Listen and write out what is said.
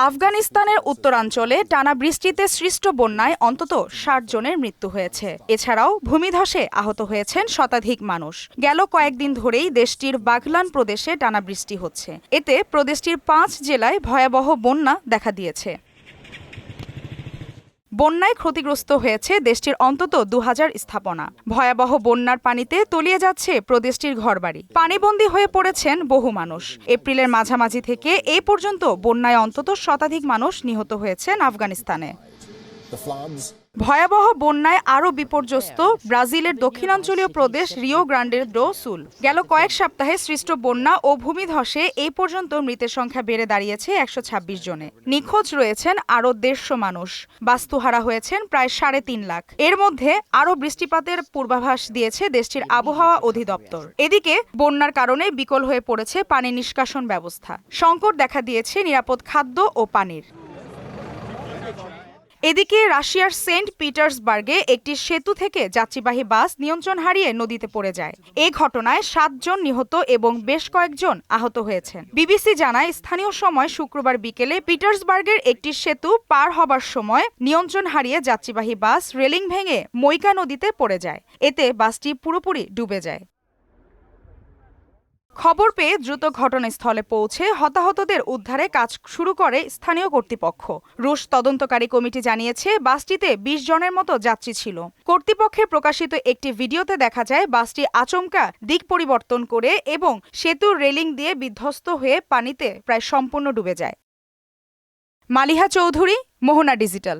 আফগানিস্তানের উত্তরাঞ্চলে টানা বৃষ্টিতে সৃষ্ট বন্যায় অন্তত ৬০ জনের মৃত্যু হয়েছে। এছাড়াও ভূমিধসে আহত হয়েছেন শতাধিক মানুষ। গেল কয়েকদিন ধরেই দেশটির বাগলান প্রদেশে টানা বৃষ্টি হচ্ছে। এতে প্রদেশটির ৫ জেলায় ভয়াবহ বন্যা দেখা দিয়েছে। বন্যায় ক্ষতিগ্রস্ত হয়েছে দেশটির অন্তত ২০০০ স্থাপনা। ভয়াবহ বন্যার পানিতে তলিয়ে যাচ্ছে প্রদেশটির ঘরবাড়ি। পানিবন্দী হয়ে পড়েছেন বহু মানুষ। এপ্রিলের মাঝামাঝি থেকে এই পর্যন্ত বন্যায় অন্তত শতাধিক মানুষ নিহত হয়েছেন আফগানিস্তানে। ভয়াবহ বন্যায় আরও বিপর্যস্ত ব্রাজিলের দক্ষিণাঞ্চলীয় প্রদেশ রিও গ্রান্ডে ডো সুল। গেল কয়েক সপ্তাহে সৃষ্ট বন্যা ও ভূমিধসে এই পর্যন্ত মৃতের সংখ্যা বেড়ে দাঁড়িয়েছে ১২৬ জনে। নিখোঁজ রয়েছেন আরও ১৫০ মানুষ। বাস্তুহারা হয়েছেন প্রায় ৩.৫ লাখ। এর মধ্যে আরও বৃষ্টিপাতের পূর্বাভাস দিয়েছে দেশটির আবহাওয়া অধিদপ্তর। এদিকে বন্যার কারণে বিকল হয়ে পড়েছে পানি নিষ্কাশন ব্যবস্থা। সংকট দেখা দিয়েছে নিরাপদ খাদ্য ও পানির। এদিকে রাশিয়ার সেন্ট পিটার্সবার্গে একটি সেতু থেকে যাত্রীবাহী বাস নিয়ন্ত্রণ হারিয়ে নদীতে পড়ে যায়। এই ঘটনায় ৭ জন নিহত এবং বেশ কয়েকজন আহত হয়েছেন। বিবিসি জানায়, স্থানীয় সময় শুক্রবার বিকেলে পিটার্সবার্গের একটি সেতু পার হবার সময় নিয়ন্ত্রণ হারিয়ে যাত্রীবাহী বাস রেলিং ভেঙে মৈকা নদীতে পড়ে যায়। এতে বাসটি পুরোপুরি ডুবে যায়। খবর পেয়ে দ্রুত ঘটনাস্থলে পৌঁছে হতাহতদের উদ্ধারে কাজ শুরু করে স্থানীয় কর্তৃপক্ষ। রুশ তদন্তকারী কমিটি জানিয়েছে, বাসটিতে ২০ জনের মতো যাত্রী ছিল। কর্তৃপক্ষের প্রকাশিত একটি ভিডিওতে দেখা যায় বাসটি আচমকা দিক পরিবর্তন করে এবং সেতুর রেলিং দিয়ে বিধ্বস্ত হয়ে পানিতে প্রায় সম্পূর্ণ ডুবে যায়। মালিহা চৌধুরী, মোহনা ডিজিটাল।